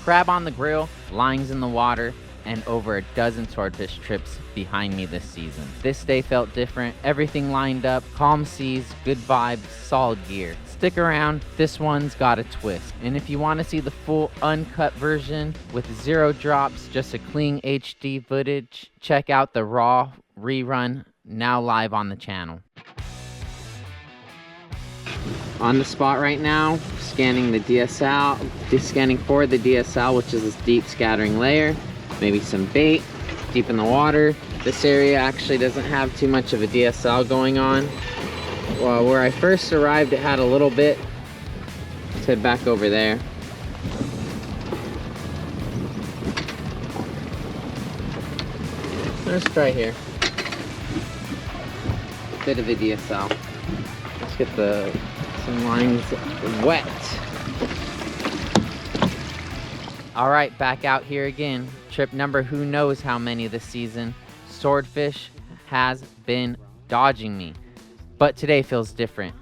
crab on the grill, lines in the water, and over a dozen swordfish trips behind me this season. This day felt different, everything lined up, calm seas, good vibes, solid gear. Stick around, this one's got a twist. And if you want to see the full uncut version with 0 drops, just a clean HD footage, check out the raw rerun now live on the channel. On the spot right now, scanning the DSL, scanning for the DSL, which is this deep scattering layer. Maybe some bait deep in the water. This area actually doesn't have too much of a DSL going on. Well, where I first arrived, it had a little bit. Let's head back over there. Let's try here. Bit of a DSL. Let's get some lines wet. All right, back out here again. Trip number who knows how many this season. Swordfish has been dodging me, but today feels different.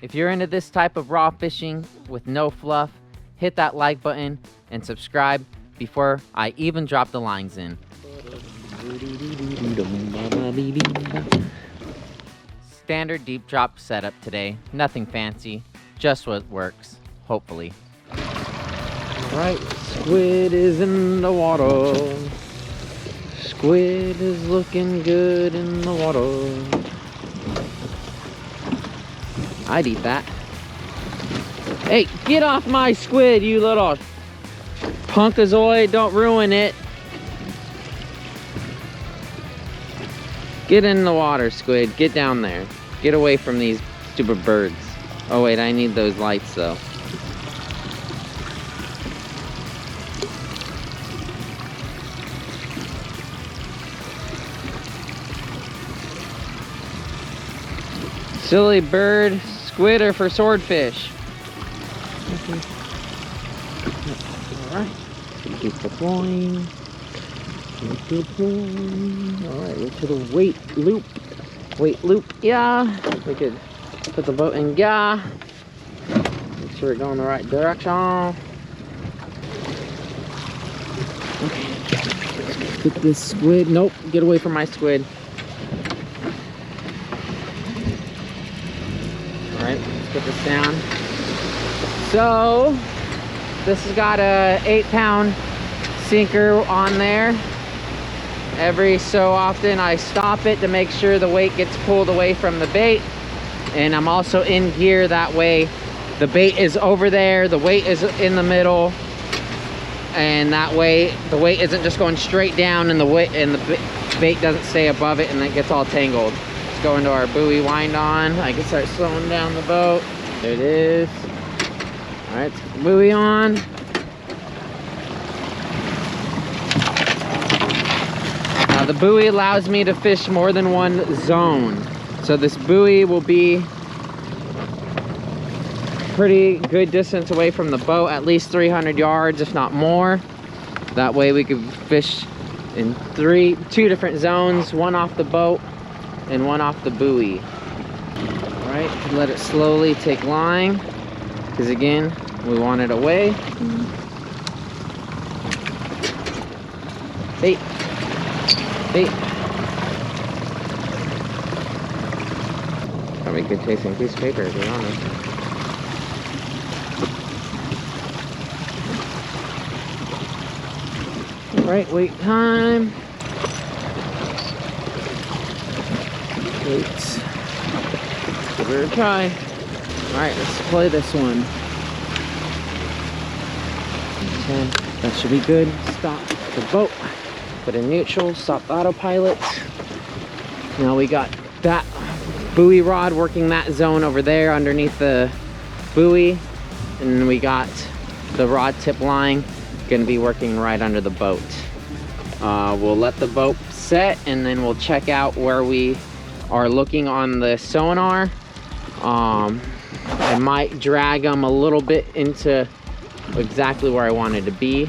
If you're into this type of raw fishing with no fluff, hit that like button and subscribe before I even drop the lines in. Standard deep drop setup today. Nothing fancy, just what works, hopefully. Alright, squid is in the water. Squid is looking good in the water. I'd eat that. Hey, get off my squid, you little punkazoid. Don't ruin it. Get in the water, squid. Get down there. Get away from these stupid birds. Oh wait, I need those lights though. Silly bird, squid are for swordfish. Alright, keep deploying. Alright, we're to the weight loop. Weight loop, yeah. We could put the boat in, yeah. Make sure we're going the right direction. Okay, get this squid. Nope, get away from my squid. Alright, let's put this down. So, this has got a 8-pound sinker on there. Every so often I stop it to make sure the weight gets pulled away from the bait. And I'm also in gear, that way the bait is over there, the weight is in the middle, and that way the weight isn't just going straight down and the bait doesn't stay above it and it gets all tangled. Let's go into our buoy wind on. I can start slowing down the boat. There it is. All right, let's get the buoy on. Now the buoy allows me to fish more than one zone. So this buoy will be pretty good distance away from the boat, at least 300 yards, if not more. That way we could fish in two different zones, one off the boat and one off the buoy. All right, let it slowly take line, because again, we want it away. Bait. Bait. Probably a good tasting piece of paper, to be honest. Alright, wait time. Wait. Give it a try. Alright, let's play this one. 10. That should be good. Stop the boat. Put in neutral, stop autopilot. Now we got that buoy rod working that zone over there underneath the buoy. And we got the rod tip line gonna be working right under the boat. We'll let the boat set and then we'll check out where we are looking on the sonar. I might drag them a little bit into exactly where I wanted to be.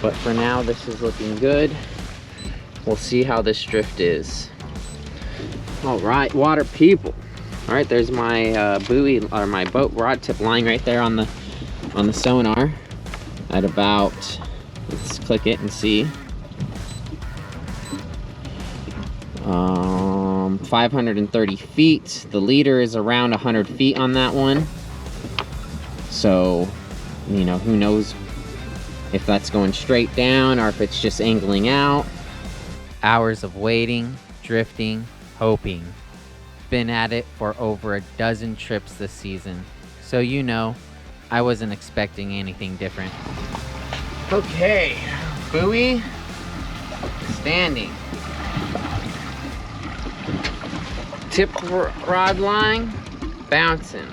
But for now, this is looking good. We'll see how this drift is. All right, water people. All right, there's my buoy or my boat rod tip line right there on the sonar. at about, let's click it and see, 530 feet. The leader is around 100 feet on that one. So, you know, who knows if that's going straight down or if it's just angling out. Hours of waiting, drifting, hoping. Been at it for over a dozen trips this season. So you know, I wasn't expecting anything different. Okay, buoy standing. Tip rod line bouncing.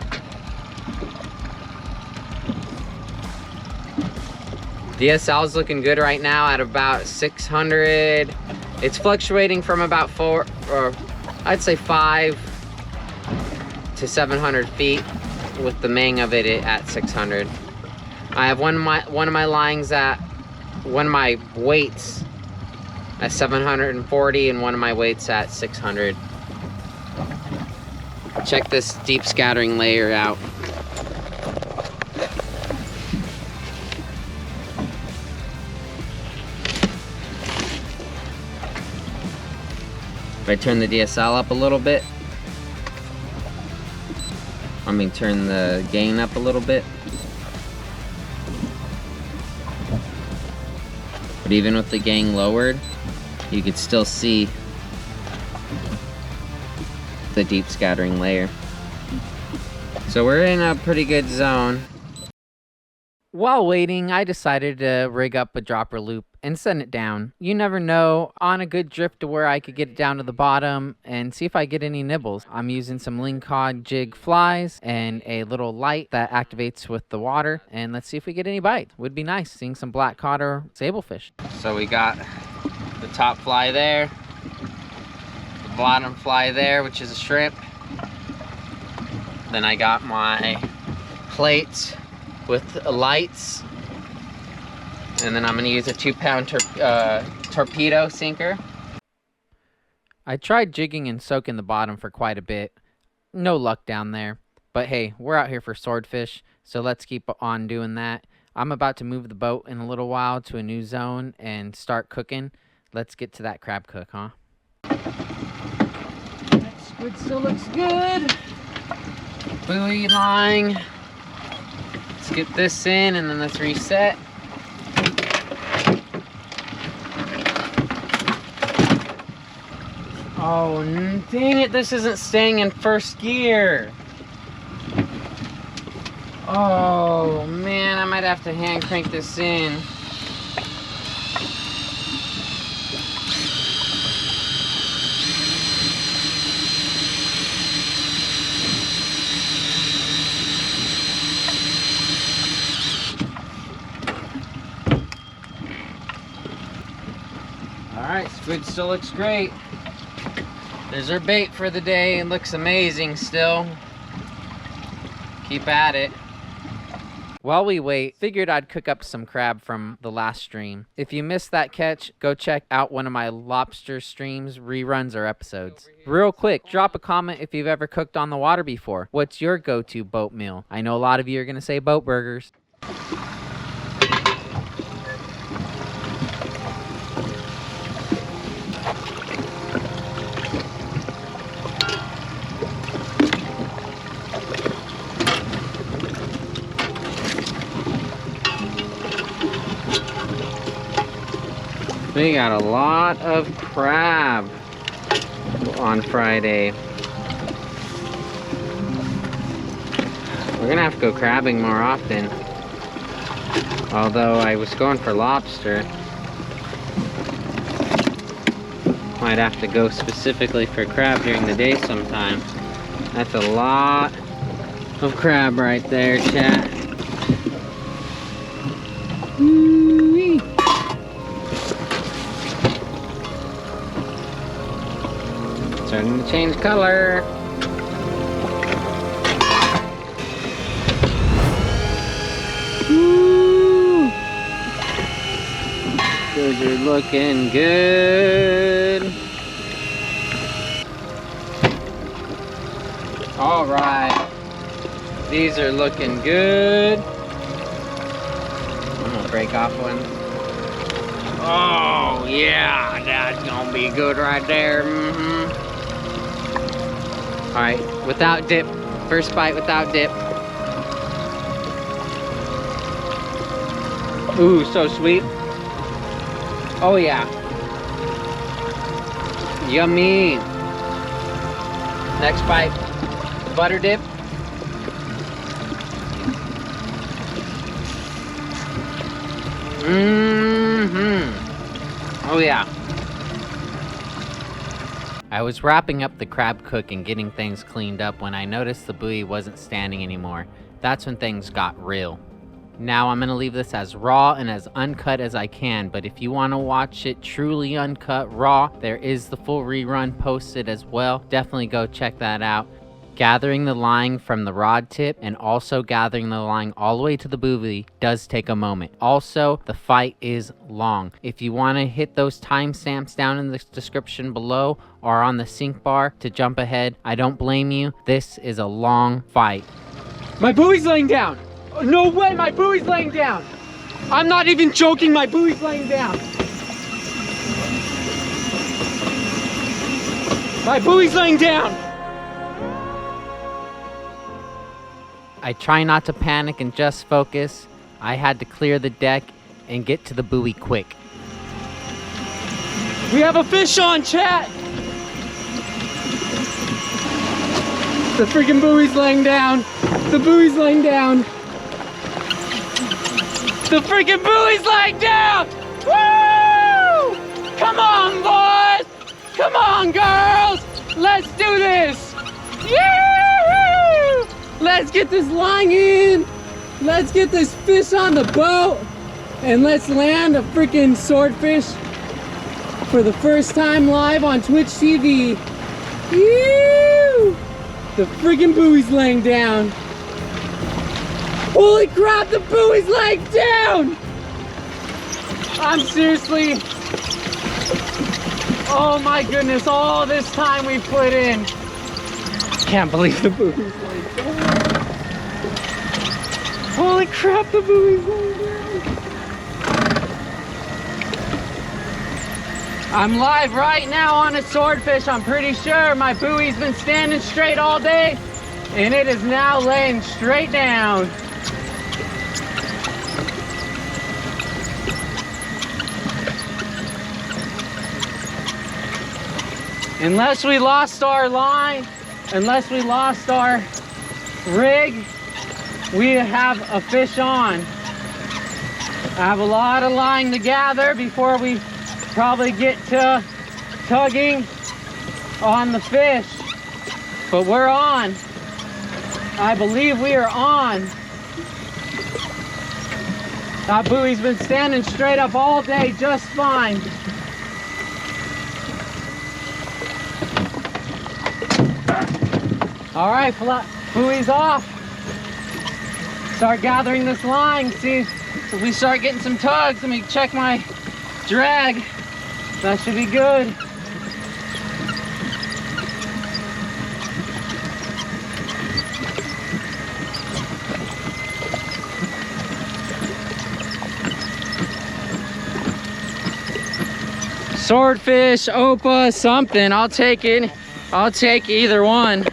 DSL is looking good right now at about 600. It's fluctuating from about 4, or I'd say 5 to 700 feet, with the main of it at 600. I have one of my lines at, one of my weights at 740 and one of my weights at 600. Check this deep scattering layer out. If I turn the DSL up a little bit, I mean turn the gain up a little bit. But even with the gain lowered, you could still see the deep scattering layer. So we're in a pretty good zone. While waiting, I decided to rig up a dropper loop and send it down. You never know, on a good drift to where I could get it down to the bottom and see if I get any nibbles. I'm using some lingcod jig flies and a little light that activates with the water, and let's see if we get any bites. Would be nice seeing some black cod or sablefish. So we got the top fly there, the bottom fly there, which is a shrimp. Then I got my plates with lights, and then I'm going to use a 2-pound torpedo sinker. I tried jigging and soaking the bottom for quite a bit. No luck down there. But hey, we're out here for swordfish, so let's keep on doing that. I'm about to move the boat in a little while to a new zone and start cooking. Let's get to that crab cook, huh? That squid still looks good. Buoy line. Let's get this in and then let's reset. Oh, dang it, this isn't staying in first gear. Oh, man, I might have to hand crank this in. Alright, squid still looks great. There's our bait for the day. It looks amazing still. Keep at it. While we wait, figured I'd cook up some crab from the last stream. If you missed that catch, go check out one of my lobster streams, reruns, or episodes. Real quick, drop a comment if you've ever cooked on the water before. What's your go-to boat meal? I know a lot of you are going to say boat burgers. We got a lot of crab on Friday. We're gonna have to go crabbing more often. Although I was going for lobster. Might have to go specifically for crab during the day sometime. That's a lot of crab right there, chat. Starting to change color. Woo! Those are looking good. All right, these are looking good. I'm gonna break off one. Oh yeah, that's gonna be good right there. All right, without dip. First bite without dip. Ooh, so sweet. Oh yeah. Yummy. Next bite, butter dip. Oh yeah. I was wrapping up the crab cook and getting things cleaned up when I noticed the buoy wasn't standing anymore. That's when things got real. Now I'm gonna leave this as raw and as uncut as I can, but if you wanna watch it truly uncut raw, there is the full rerun posted as well. Definitely go check that out. Gathering the line from the rod tip and also gathering the line all the way to the buoy does take a moment. Also, the fight is long. If you want to hit those timestamps down in the description below or on the sync bar to jump ahead, I don't blame you. This is a long fight. My buoy's laying down. No way, my buoy's laying down. I'm not even joking, my buoy's laying down. My buoy's laying down. I try not to panic and just focus. I had to clear the deck and get to the buoy quick. We have a fish on, chat! The freaking buoy's laying down. The buoy's laying down. The freaking buoy's laying down! Woo! Come on, boys! Come on, girls! Let's do this! Yoo-hoo! Let's get this line in. Let's get this fish on the boat. And let's land a freaking swordfish for the first time live on Twitch TV. Ew! The freaking buoy's laying down. Holy crap, the buoy's laying down! I'm seriously... Oh my goodness, all this time we put in. Can't believe the buoy's laying down. Holy crap, the buoy's laying down. I'm live right now on a swordfish. I'm pretty sure my buoy's been standing straight all day and it is now laying straight down. Unless we lost our line, unless we lost our rig, we have a fish on. I have a lot of line to gather before we probably get to tugging on the fish, but we're on. I believe we are on. That buoy's been standing straight up all day just fine. All right, buoy's off. Start gathering this line, see if we start getting some tugs. Let me check my drag. That should be good. Swordfish, Opa, something. I'll take it. I'll take either one.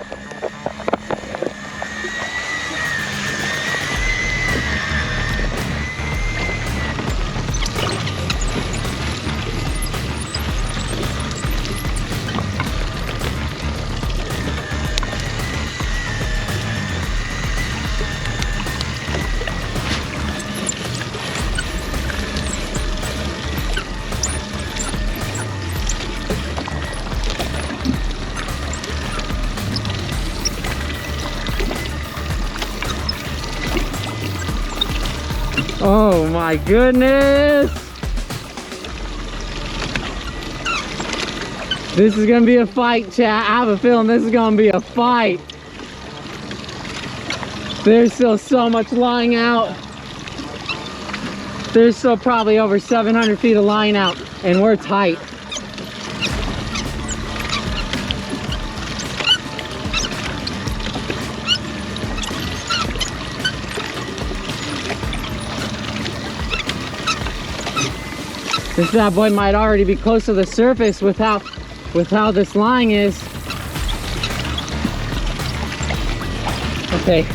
Oh my goodness! This is gonna be a fight, chat. I have a feeling this is gonna be a fight. There's still so much line out. There's still probably over 700 feet of line out, and we're tight. This bad boy might already be close to the surface with how this line is. Okay,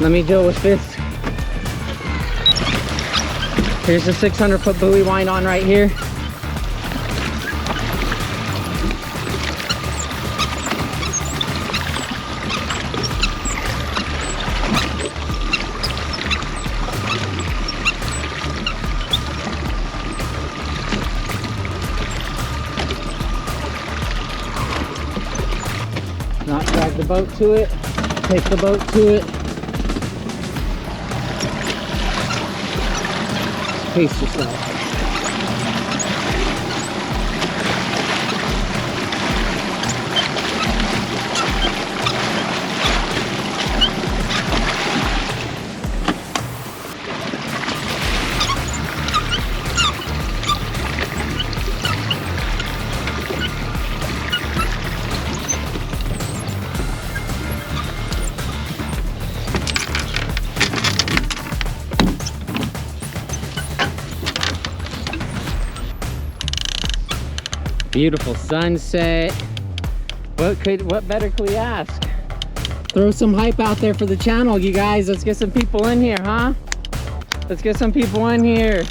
let me deal with this. Here's the 600-foot buoy wind on right here. Not drag the boat to it, take the boat to it. Pace yourself. Beautiful sunset. What better could we ask? Throw some hype out there for the channel, you guys. Let's get some people in here, huh? Let's get some people in here.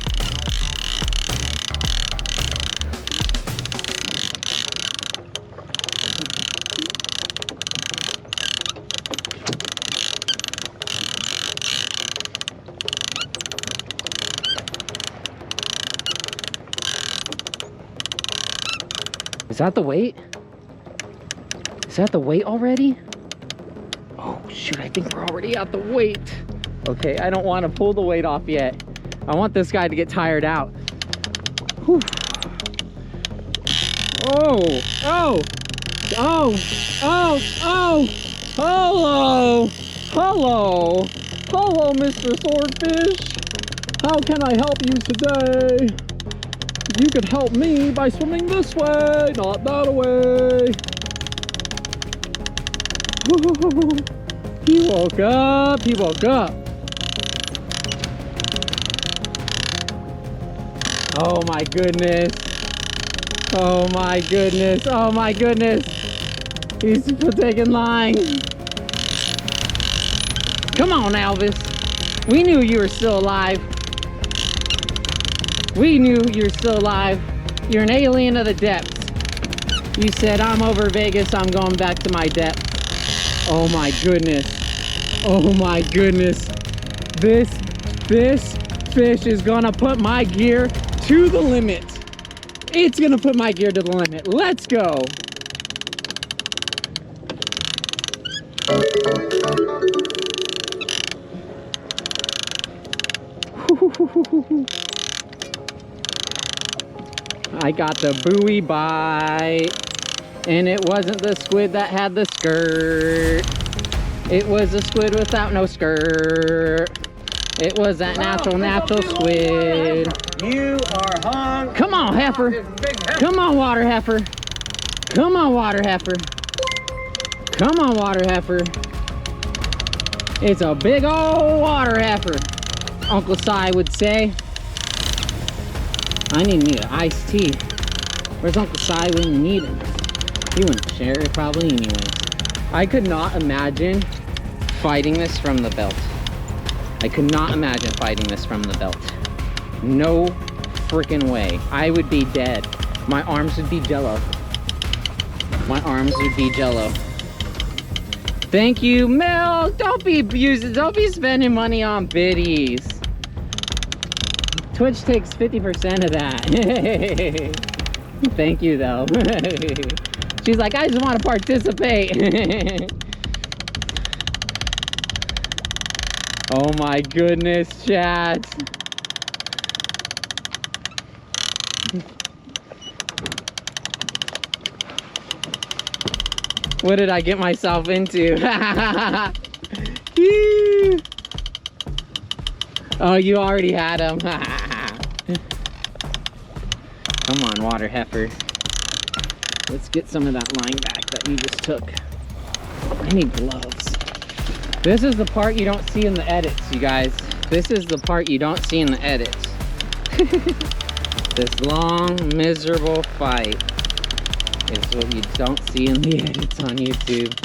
Is that the weight? Is that the weight already? Oh shoot, I think we're already at the weight. Okay, I don't want to pull the weight off yet. I want this guy to get tired out. Whew. Oh, oh, oh, oh, oh, hello, hello, hello, Mr. Swordfish. How can I help you today? You could help me by swimming this way, not that way. Ooh, he woke up, he woke up. Oh my goodness. Oh my goodness, oh my goodness. He's taking line. Come on, Elvis. We knew you were still alive. We knew you were still alive. You're an alien of the depths. You said, I'm over Vegas, I'm going back to my depths. Oh my goodness. Oh my goodness. This fish is gonna put my gear to the limit. It's gonna put my gear to the limit. Let's go. I got the buoy bite, and it wasn't the squid that had the skirt. It was a squid without no skirt. It was that natural squid. You are hung. Come on, heifer. Come on, water heifer. Come on, water heifer. Come on, water heifer. It's a big old water heifer, Uncle Si would say. I need me an iced tea. Where's Uncle Si when you need him? He wouldn't share it probably anyways. I could not imagine fighting this from the belt. I could not imagine fighting this from the belt. No freaking way. I would be dead. My arms would be jello. My arms would be jello. Thank you, Milk. Don't be spending money on biddies. Twitch takes 50% of that. Thank you, though. She's like, I just want to participate. Oh my goodness, chat. What did I get myself into? Oh, you already had him. Come on, water heifer. Let's get some of that line back that you just took. I need gloves. This is the part you don't see in the edits, you guys. This is the part you don't see in the edits. This long, miserable fight is what you don't see in the edits on YouTube.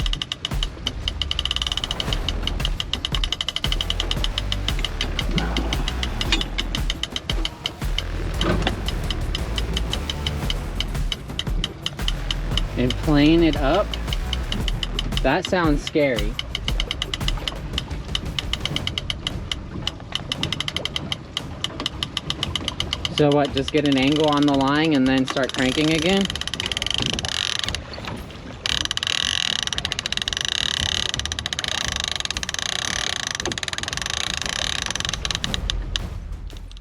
And playing it up, that sounds scary. So what, just get an angle on the line and then start cranking again?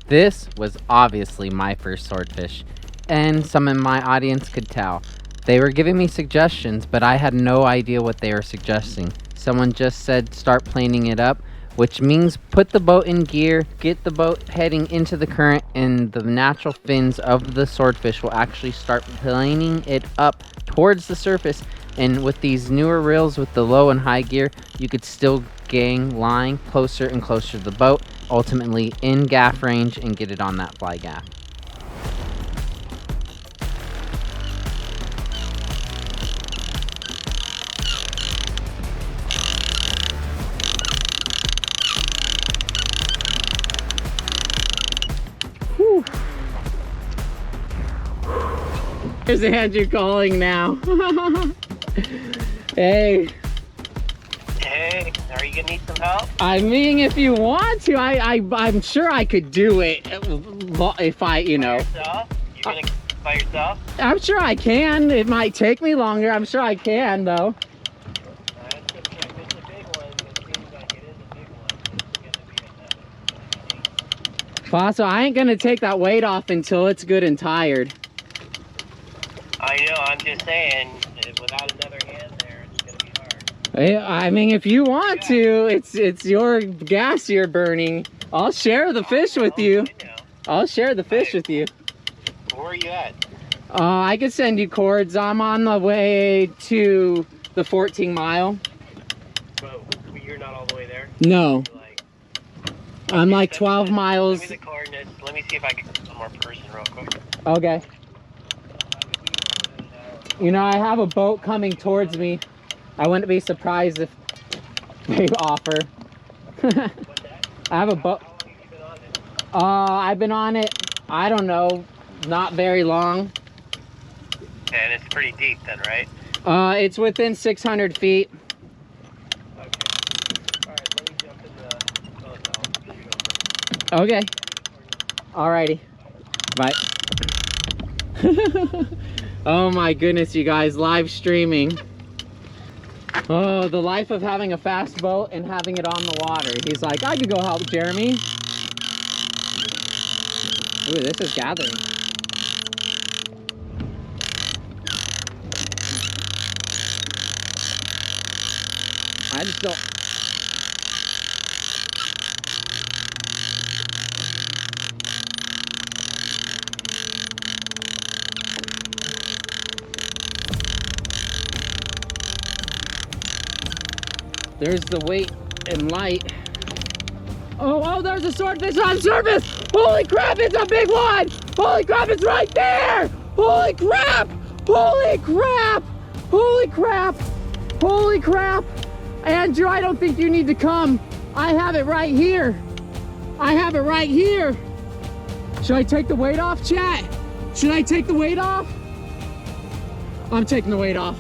This was obviously my first swordfish, and some in my audience could tell. They were giving me suggestions, but I had no idea what they were suggesting. Someone just said start planing it up, which means put the boat in gear, get the boat heading into the current, and the natural fins of the swordfish will actually start planing it up towards the surface. And with these newer reels with the low and high gear, you could still gang line closer and closer to the boat, ultimately in gaff range, and get it on that fly gaff. There's Andrew calling now. Hey. Hey, are you gonna need some help? I mean, if you want to, I'm sure I could do it if I, you know. By yourself? You're gonna by yourself? I'm sure I can. It might take me longer. I'm sure I can, though. It's a big one. It seems like it is a big one. It's gonna be a Fossil, I ain't gonna take that weight off until it's good and tired. I know, I'm just saying, without another hand there, it's gonna be hard. I mean, if you want to, it's your gas you're burning. I'll share the fish with you. I know. I'll share the fish with you. Where are you at? I could send you cords. I'm on the way to the 14 mile. Whoa, you're not all the way there? No. You're like, I'm like 12 miles. Send me the coordinates. Let me see if I can get one more person real quick. Okay. You know, I have a boat coming towards me. I wouldn't be surprised if they offer. I have a boat. How long have you been on it? I've been on it, I don't know, not very long. And it's pretty deep then, right? It's within 600 feet. Okay. Alright, let me jump in the boat now. Okay. Alrighty. Bye. Oh my goodness, you guys, live streaming. Oh, the life of having a fast boat and having it on the water. He's like, I could go help Jeremy. Ooh, this is gathering. I just don't. There's the weight and light. Oh, there's a swordfish on surface! Holy crap, it's a big one! Holy crap, it's right there! Holy crap! Holy crap! Holy crap! Holy crap! Andrew, I don't think you need to come. I have it right here. I have it right here. Should I take the weight off, chat? Should I take the weight off? I'm taking the weight off.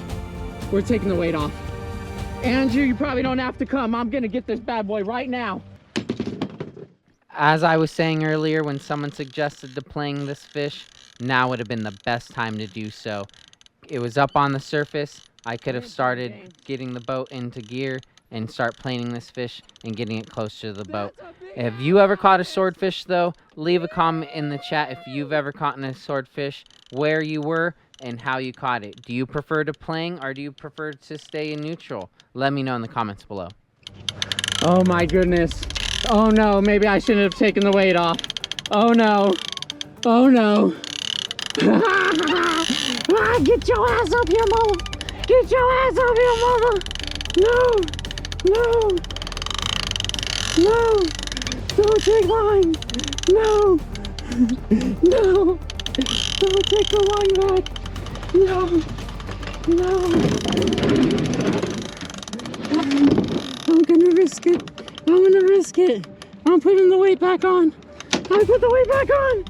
We're taking the weight off. Andrew, you probably don't have to come. I'm gonna get this bad boy right now. As I was saying earlier, when someone suggested to playing this fish, now would have been the best time to do so. It was up on the surface. I could have started getting the boat into gear and start planing this fish and getting it closer to the boat. Have you ever caught a swordfish though? Leave a comment in the chat if you've ever caught a swordfish, where you were, and how you caught it. Do you prefer to playing or do you prefer to stay in neutral? Let me know in the comments below. Oh my goodness. Oh no, maybe I shouldn't have taken the weight off. Oh no. Oh no. Get your ass up here, mama. Get your ass up here, mama. No. No. No. Don't take mine. No. No. Don't take the line back. No. No. I'm gonna risk it. I'm gonna risk it. I'm putting the weight back on. I put the weight back on.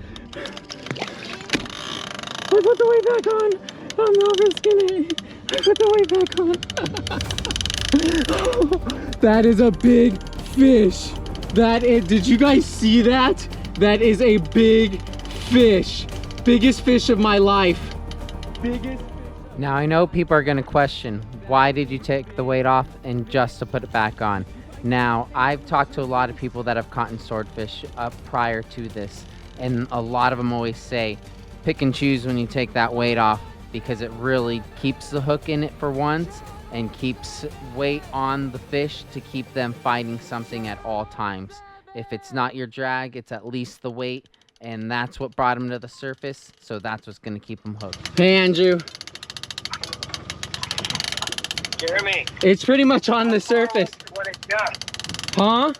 I put the weight back on. I'm not risking it. I put the weight back on. That is a big fish. That is, did you guys see that? That is a big fish. Biggest fish of my life. Biggest. Now I know people are gonna question, why did you take the weight off and just to put it back on? Now, I've talked to a lot of people that have caught swordfish up prior to this, and a lot of them always say, pick and choose when you take that weight off, because it really keeps the hook in it for once, and keeps weight on the fish to keep them fighting something at all times. If it's not your drag, it's at least the weight, and that's what brought them to the surface, so that's what's gonna keep them hooked. Hey, Andrew. Jeremy. It's pretty much on the surface. What it does. Huh?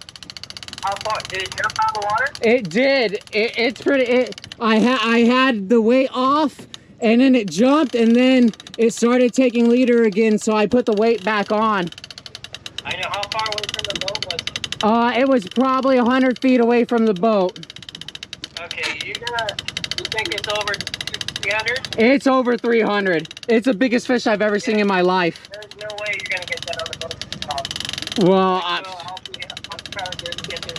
How far? Did it jump out of the water? It did. It's pretty. I had the weight off, and then it jumped, and then it started taking leader again. So I put the weight back on. I know. How far away from the boat was it? It was probably 100 feet away from the boat. Okay, you think it's over 300? It's over 300. It's the biggest fish I've ever seen in my life. There's no way you're gonna get that on the boat. Well, I'll try to get there.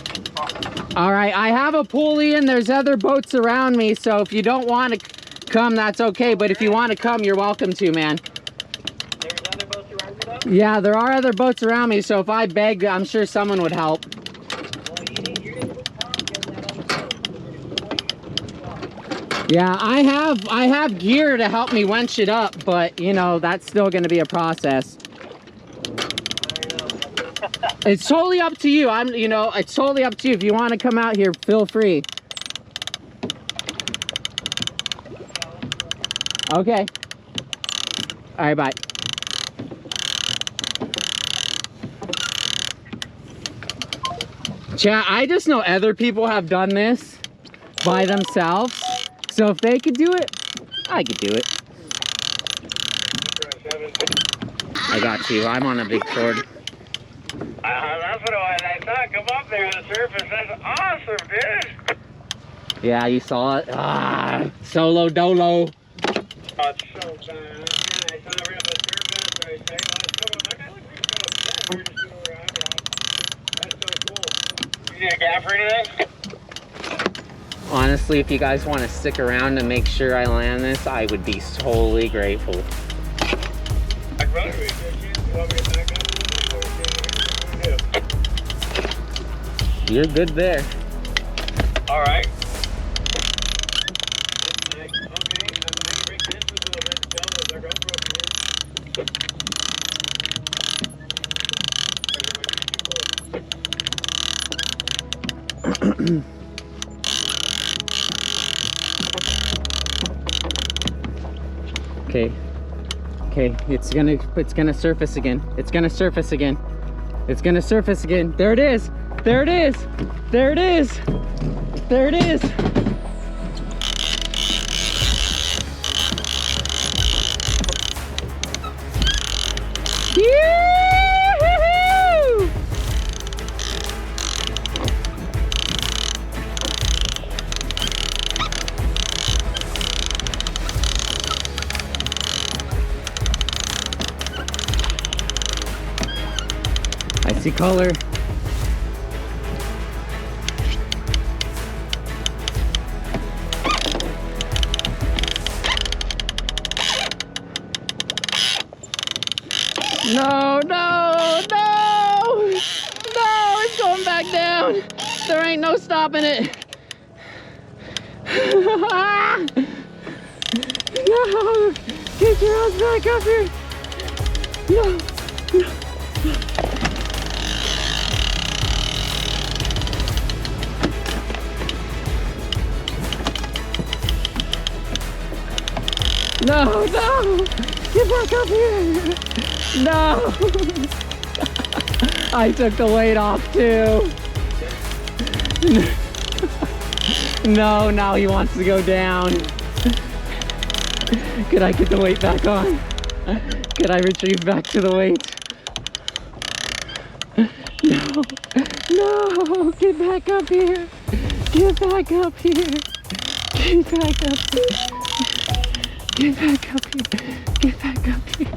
all right, I have a pulley and there's other boats around me, so if you don't want to come, that's okay, but if you want to come, you're welcome to, man. There's other boats around you though? Yeah, there are other boats around me, so if I begged, I'm sure someone would help. Well, you're gonna get that on the boat. Yeah, I have gear to help me winch it up, but you know, that's still going to be a process. It's totally up to you. It's totally up to you. If you want to come out here, feel free. Okay. All right, bye. Chat, I just know other people have done this by themselves. So if they could do it, I could do it. I got you. I'm on a big sword. That's what I thought. Come up there on the surface. That's awesome, dude. Yeah, you saw it. Ah, solo dolo. Oh, it's so bad. Yeah, I saw it right on the surface. I say, oh, it's so good. That looks pretty cool. Yeah, we're just doing where I'm at. That's so cool. You need a gaff or anything? Honestly, if you guys want to stick around to make sure I land this, I would be totally grateful. I'd rather be good. You want me to back up? You're good there. All right. Okay, it's gonna surface again. It's gonna surface again. It's gonna surface again. There it is. There it is. There it is. There it is. Yoo-hoo-hoo! I see color. No, no, no! No, it's going back down. There ain't no stopping it. No! Get your ass back up here! No! No! No, no! Get back up here! No! I took the weight off too. No, now he wants to go down. Could I get the weight back on? Could I retrieve back to the weight? No, no, get back up here. Get back up here. Get back up here. Get back up here. Get back up here.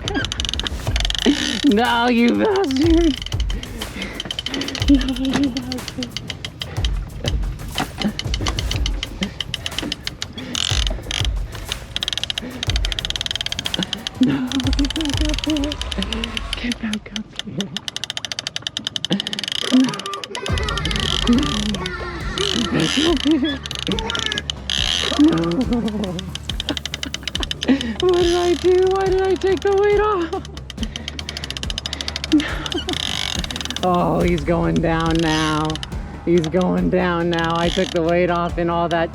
No, you bastard. No, you bastard. No, get back up here. Get back up here. No. No. What did I do? Why did I take the weight off? No. Oh, he's going down now. He's going down now. I took the weight off and all that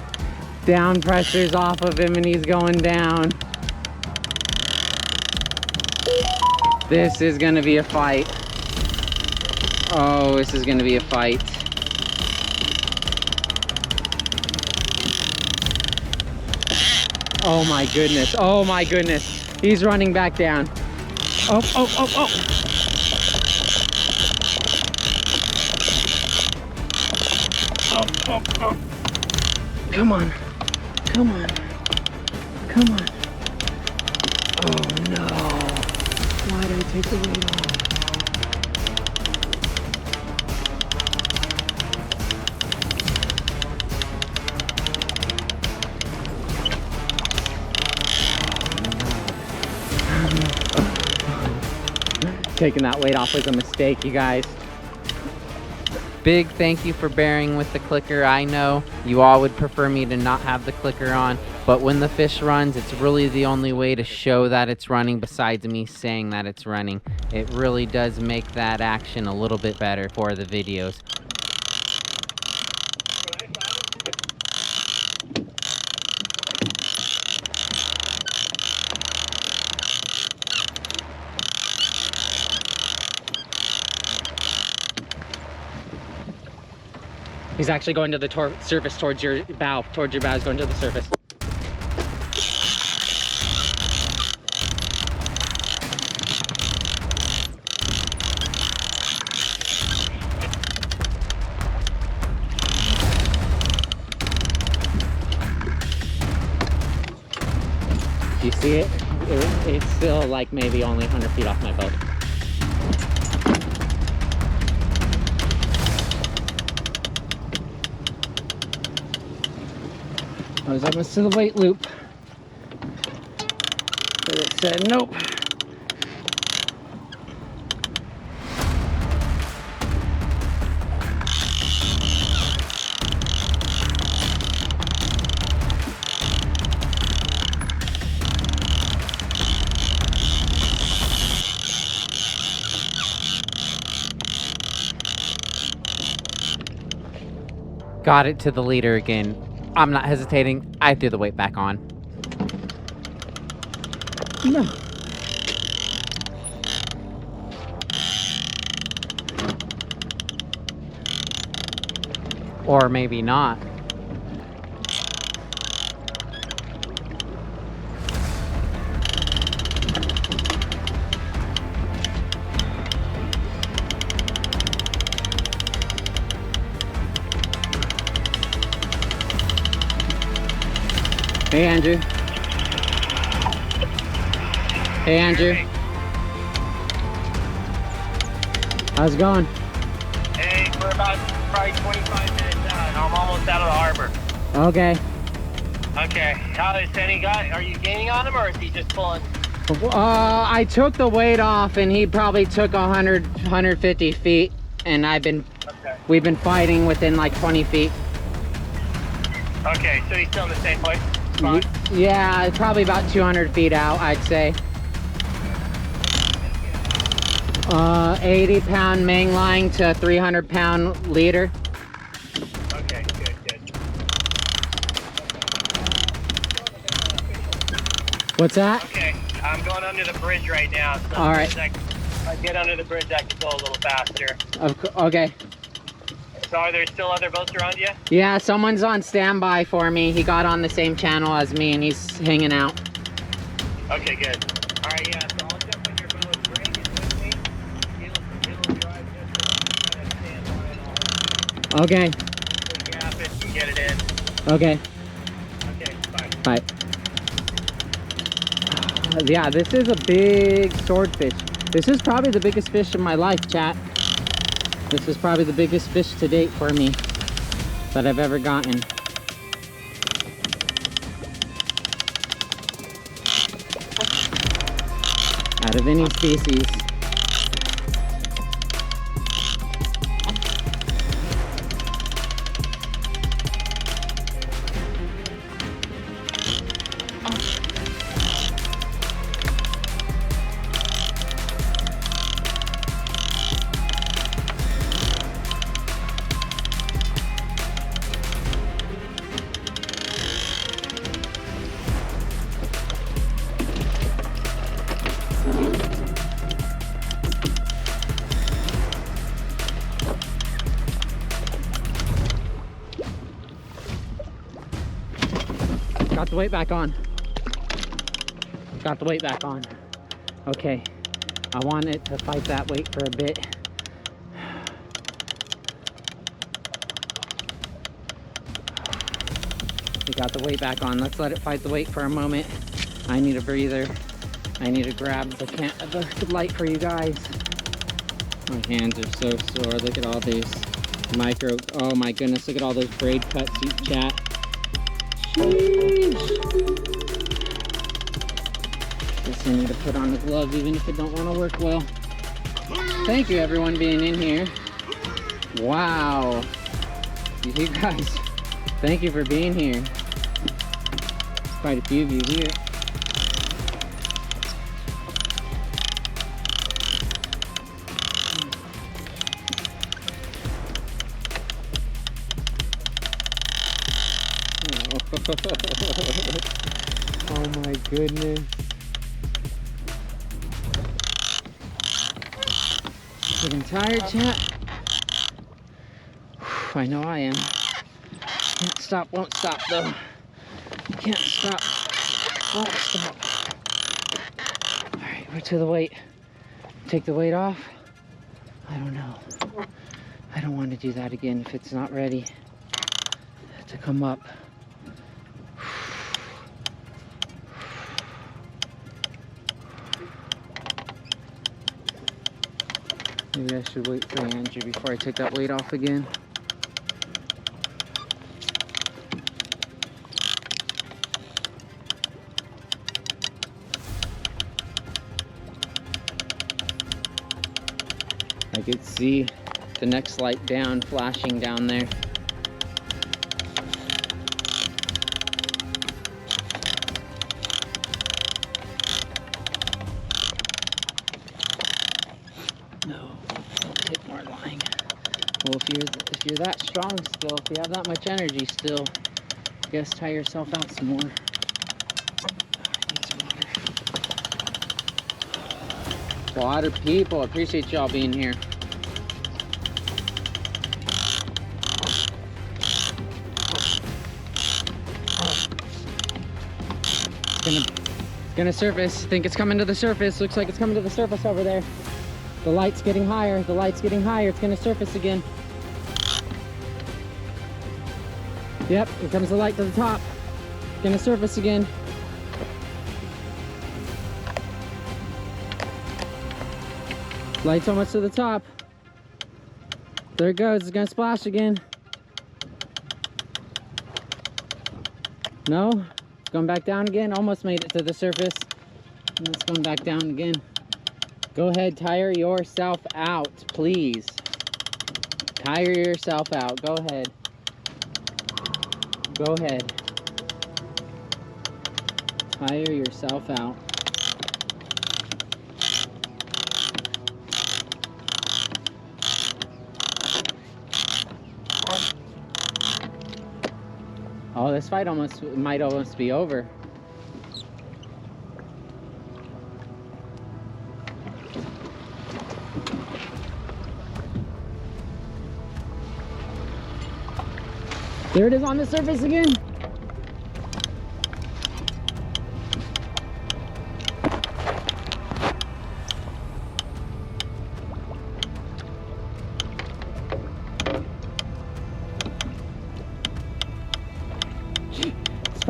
down pressure's off of him and he's going down. This is gonna be a fight. Oh, this is gonna be a fight. Oh my goodness. Oh my goodness. He's running back down. Oh, oh, oh, oh. Oh, oh, oh. Come on. Come on. Come on. Oh no. Why did I take the weight off? Taking that weight off was a mistake, you guys. Big thank you for bearing with the clicker. I know you all would prefer me to not have the clicker on, but when the fish runs, it's really the only way to show that it's running besides me saying that it's running. It really does make that action a little bit better for the videos. He's actually going to the surface towards your bow. Towards your bow, he's going to the surface. Do you see it? It's still like maybe only 100 feet off my boat. I was almost to the weight loop, but it said nope. Got it to the leader again. I'm not hesitating. I threw the weight back on. No. Or maybe not. Hey, Andrew. Hey, Andrew. How's it going? Hey, we're about probably 25 minutes out. I'm almost out of the harbor. Okay. Okay. How is any guy? Are you gaining on him or is he just pulling? I took the weight off and he probably took 100, 150 feet and we've been fighting within like 20 feet. Okay, so he's still in the same place? Yeah, probably about 200 feet out, I'd say. 80-pound main line to 300-pound leader. Okay, good. What's that? Okay, I'm going under the bridge right now. So all right. If I get under the bridge, I can go a little faster. Okay. So are there still other boats around you? Yeah, someone's on standby for me. He got on the same channel as me and he's hanging out. Okay, good. All right, yeah, so I'll jump in your boat. Bring it with me. He'll drive just kind of stand by and all. Okay. So gap it and get it in. Okay. Okay, bye. Bye. Yeah, this is a big swordfish. This is probably the biggest fish in my life, chat. This is probably the biggest fish to date for me that I've ever gotten. Out of any species. Got the weight back on. Got the weight back on. Okay. I want it to fight that weight for a bit. We got the weight back on. Let's let it fight the weight for a moment. I need a breather. I need to grab the light for you guys. My hands are so sore. Look at all these micro. Oh my goodness. Look at all those braid cuts, you chat. Sheesh. Guess I need to put on the gloves even if it don't want to work well. Thank you everyone being in here. Wow. You guys, thank you for being here. Quite a few of you here. Oh my goodness. Getting tired, chat? I know I am. Can't stop, won't stop though. Can't stop, won't stop. Alright, we're to the weight. Take the weight off? I don't know. I don't want to do that again if it's not ready to come up. Maybe I should wait for Andrew before I take that weight off again. I could see the next light down flashing down there. No, don't take more line. Well, if you're that strong still, if you have that much energy still, I guess tie yourself out some more. Water people, appreciate y'all being here. It's gonna surface. Think it's coming to the surface. Looks like it's coming to the surface over there. The light's getting higher. The light's getting higher. It's gonna surface again. Yep, here comes the light to the top. It's gonna surface again. Light's almost to the top. There it goes. It's gonna splash again. No, it's going back down again. Almost made it to the surface. And it's going back down again. Go ahead, tire yourself out, please. Tire yourself out. Go ahead. Go ahead. Tire yourself out. Oh, this fight might almost be over. There it is on the surface again.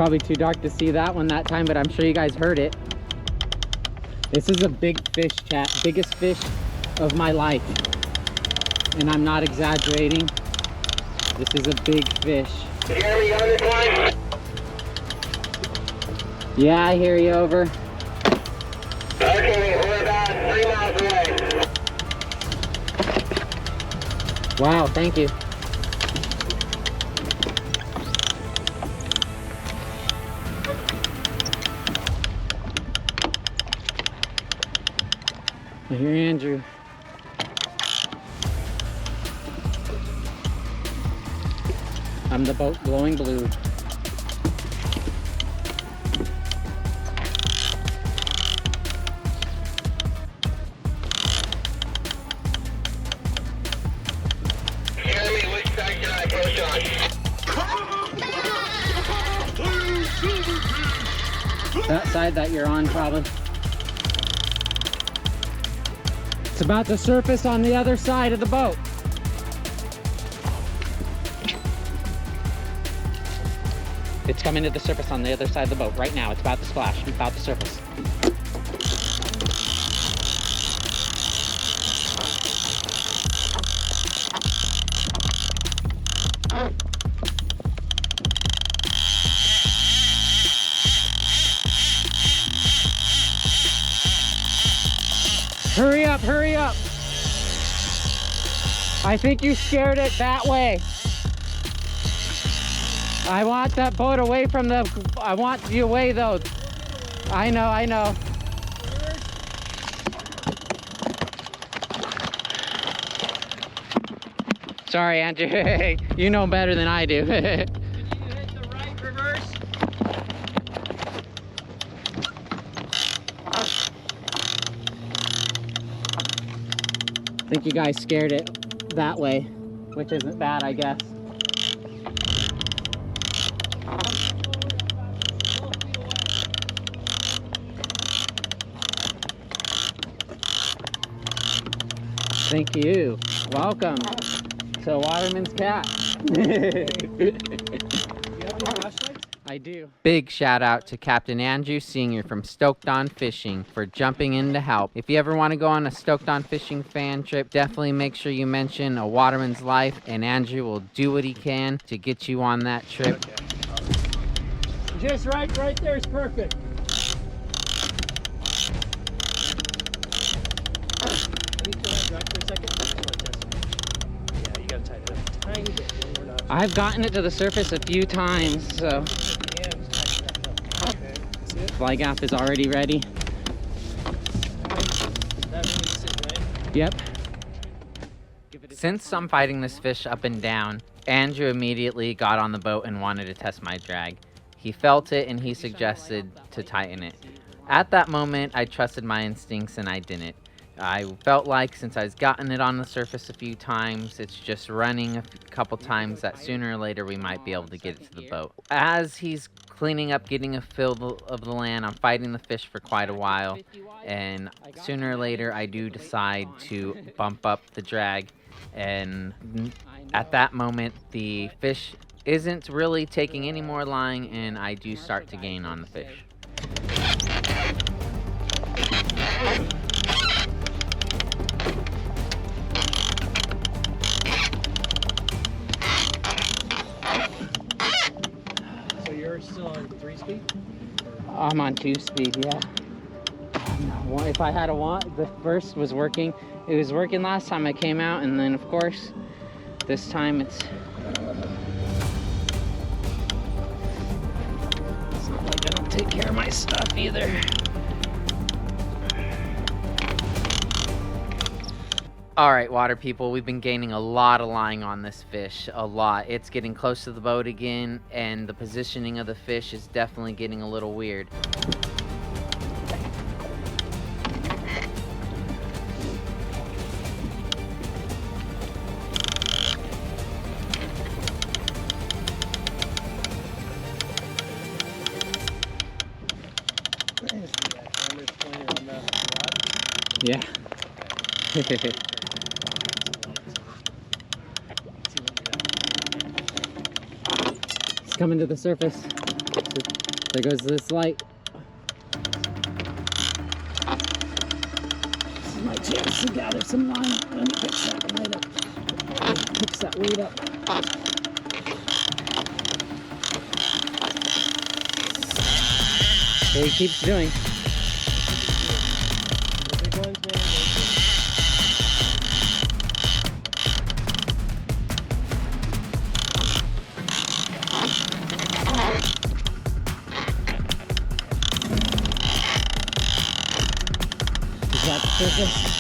probably too dark to see that one that time, but I'm sure you guys heard it. This is a big fish, chat. Biggest fish of my life. And I'm not exaggerating. This is a big fish. You hear me on this line? Yeah, I hear you, over. Okay, we're about 3 miles away. Wow, thank you. I hear Andrew. I'm the boat glowing blue. Jeremy, which side should I approach on? That side that you're on, probably. It's about to surface on the other side of the boat. It's coming to the surface on the other side of the boat right now. It's about to splash. It's about to surface. Hurry up, hurry up. I think you scared it that way. I want that boat away from the, I want you away though. I know, I know. Sorry, Andrew. You know better than I do. Can you hit the right reverse? I think you guys scared it that way, which isn't bad, I guess. Thank you. Welcome to Waterman's Cat. I do. Big shout out to Captain Andrew Sr. from Stoked on Fishing for jumping in to help. If you ever want to go on a Stoked on Fishing fan trip, definitely make sure you mention A Waterman's Life, and Andrew will do what he can to get you on that trip. Okay. Just right there is perfect. Yeah, you gotta tighten it up a tiny bit. I've gotten it to the surface a few times, so fly gap is already ready. Yep. Since I'm fighting this fish up and down, Andrew immediately got on the boat and wanted to test my drag. He felt it and he suggested to tighten it. At that moment, I trusted my instincts and I didn't. I felt like since I've gotten it on the surface a few times, it's just running a couple times, that sooner or later we might be able to get it to the boat. As he's cleaning up, getting a feel of the land, I'm fighting the fish for quite a while, and sooner or later I do decide to bump up the drag, and at that moment the fish isn't really taking any more line, and I do start to gain on the fish. Still on 3-speed? I'm on 2-speed, yeah. No, if I had a want, the first was working. It was working last time I came out, and then of course, this time it's not like I don't take care of my stuff either. All right, water people, we've been gaining a lot of line on this fish, a lot. It's getting close to the boat again, and the positioning of the fish is definitely getting a little weird. Yeah. It's coming to the surface. There goes this light. This is my chance to gather some line. Let me fix that light up. Fix that weight up. What he keeps doing. The big ones, man. Is that the surface?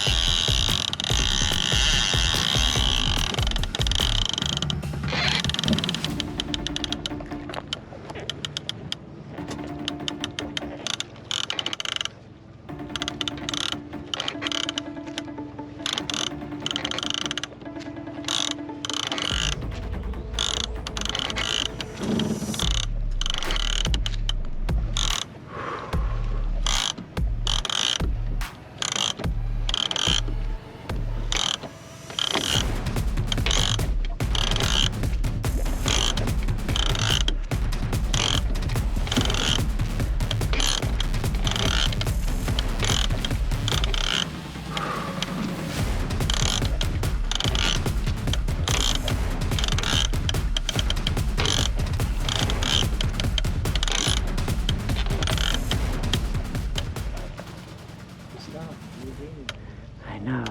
I know.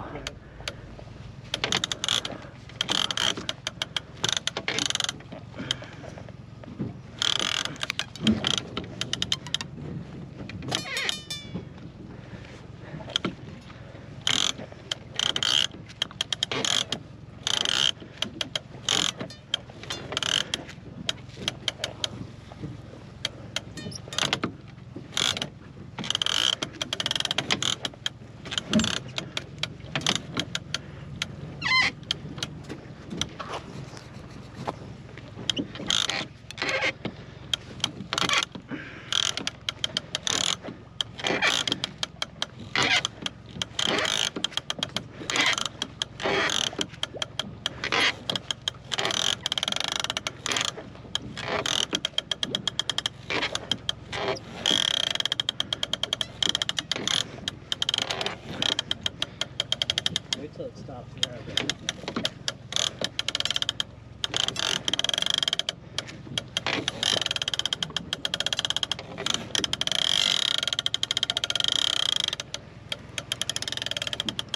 Wait till it stops there a bit.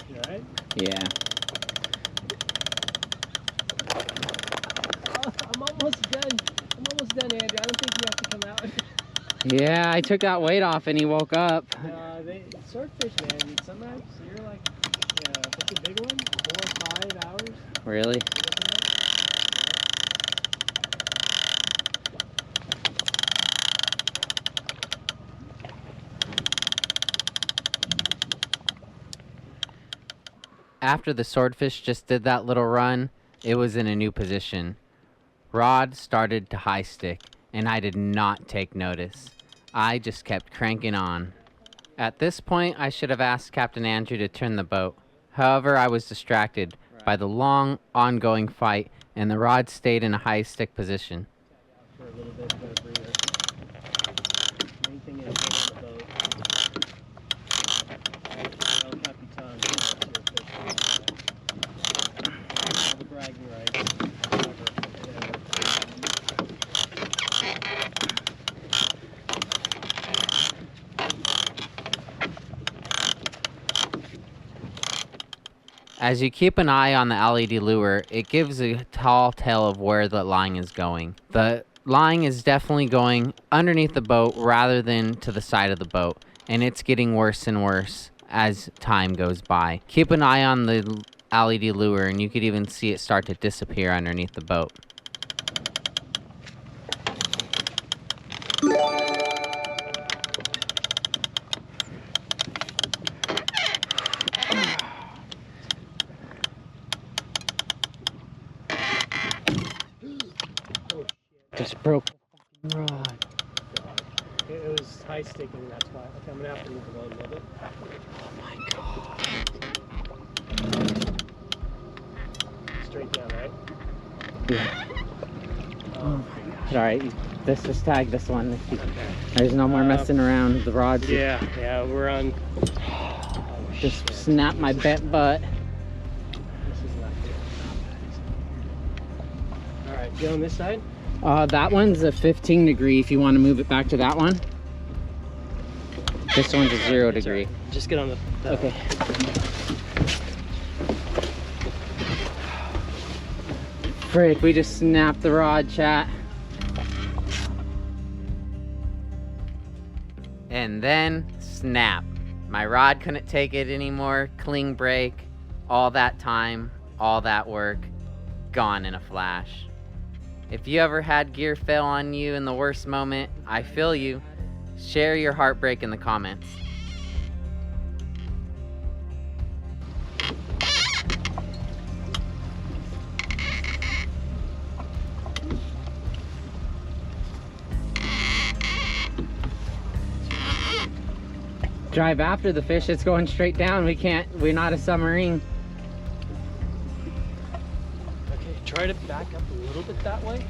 You alright? Yeah. I'm almost done. I'm almost done, Andrew. I don't think you have to come out. Yeah, I took that weight off and he woke up. Swordfish, man. Sometimes you're like, what's a big one? 4 or 5 hours? Really? After the swordfish just did that little run, it was in a new position. Rod started to high stick, and I did not take notice. I just kept cranking on. At this point, I should have asked Captain Andrew to turn the boat. However, I was distracted by the long, ongoing fight, and the rod stayed in a high stick position. For a little bit, get a breather. Main thing is get on the boat. El Capitan, all the bragging rights. As you keep an eye on the LED lure, it gives a tall tale of where the line is going. The line is definitely going underneath the boat rather than to the side of the boat, and it's getting worse and worse as time goes by. Keep an eye on the LED lure, and you could even see it start to disappear underneath the boat. Just broke the fucking rod. It was high sticking, that's why. Okay, I'm gonna have to move the boat a little bit. Oh my god. Straight down, right? Yeah. Oh my God. All right, just tag this one. There's no more messing around with the rods. Yeah, we're on. Just snap my bent butt. This is not good. All right, get on this side. That one's a 15 degree if you want to move it back to that one. This one's a 0 degree. Just get on the Okay. Frick, we just snapped the rod, chat. And then, snap. My rod couldn't take it anymore. Cling break. All that time, all that work, gone in a flash. If you ever had gear fail on you in the worst moment, I feel you. Share your heartbreak in the comments. Drive after the fish, it's going straight down. We're not a submarine. Okay, try to back up a little bit that way.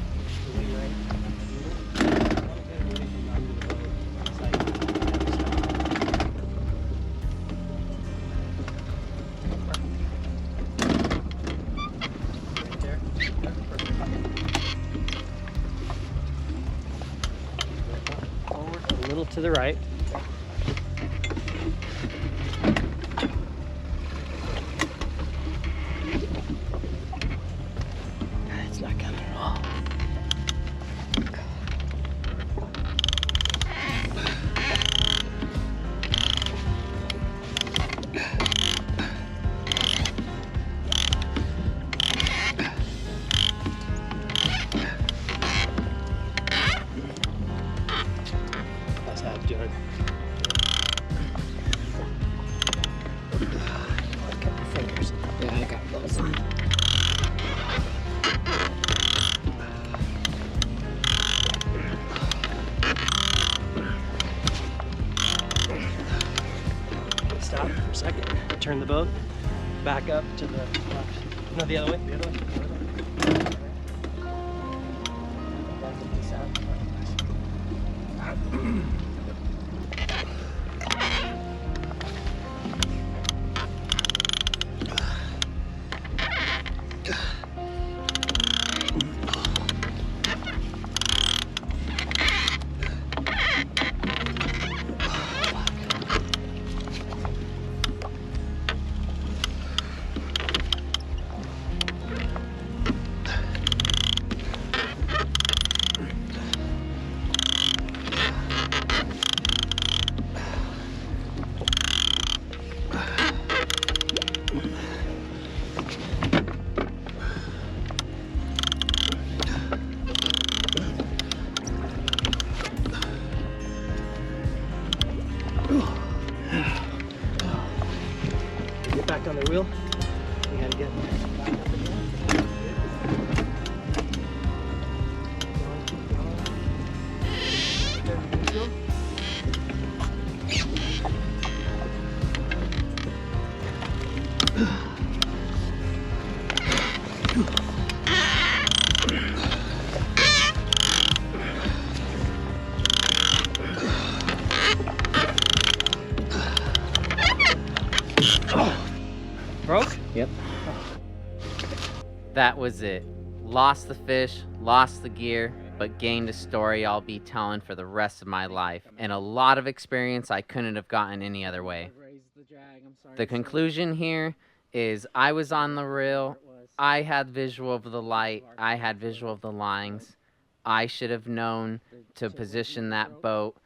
Forward a little to the right. It's not coming at all. How's that doing? Look at my fingers. Yeah, I got those on. Stop for a second. Turn the boat back up to the left. No, the other way. The other way. The other way. Back up this out. Get back on the wheel. We gotta get back up again. Keep going. There we go. Broke? Yep. That was it. Lost the fish, lost the gear, but gained a story I'll be telling for the rest of my life, and a lot of experience I couldn't have gotten any other way. The conclusion here is I was on the reel, I had visual of the light, I had visual of the lines. I should have known to position that boat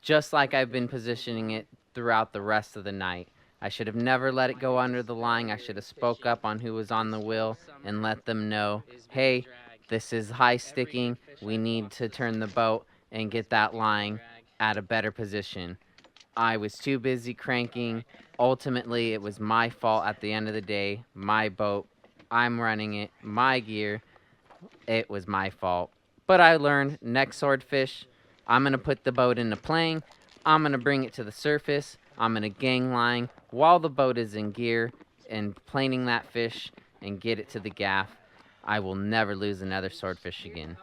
just like I've been positioning it throughout the rest of the night. I should have never let it go under the line. I should have spoke up on who was on the wheel and let them know, hey, this is high sticking. We need to turn the boat and get that line at a better position. I was too busy cranking. Ultimately, it was my fault at the end of the day. My boat, I'm running it, my gear. It was my fault. But I learned next Swordfish, I'm going to put the boat into playing. I'm going to bring it to the surface. I'm going to gang line while the boat is in gear and planing that fish and get it to the gaff. I will never lose another Swordfish again.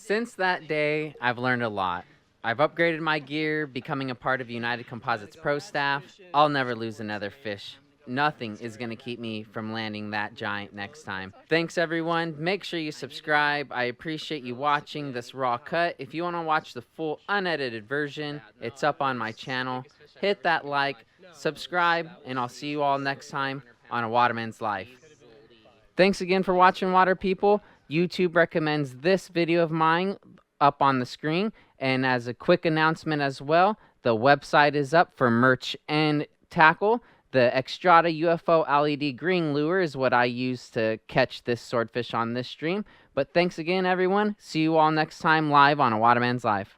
Since that day, I've learned a lot. I've upgraded my gear, becoming a part of United Composites Pro staff. I'll never lose another fish. Nothing is going to keep me from landing that giant next time. Thanks everyone. Make sure you subscribe. I appreciate you watching this raw cut. If you want to watch the full unedited version, it's up on my channel. Hit that like, subscribe, and I'll see you all next time on A Waterman's Life. Thanks again for watching, water people. YouTube recommends this video of mine up on the screen. And as a quick announcement as well, the website is up for merch and tackle. The Extrata UFO LED green lure is what I use to catch this swordfish on this stream. But thanks again, everyone. See you all next time live on A Waterman's Life.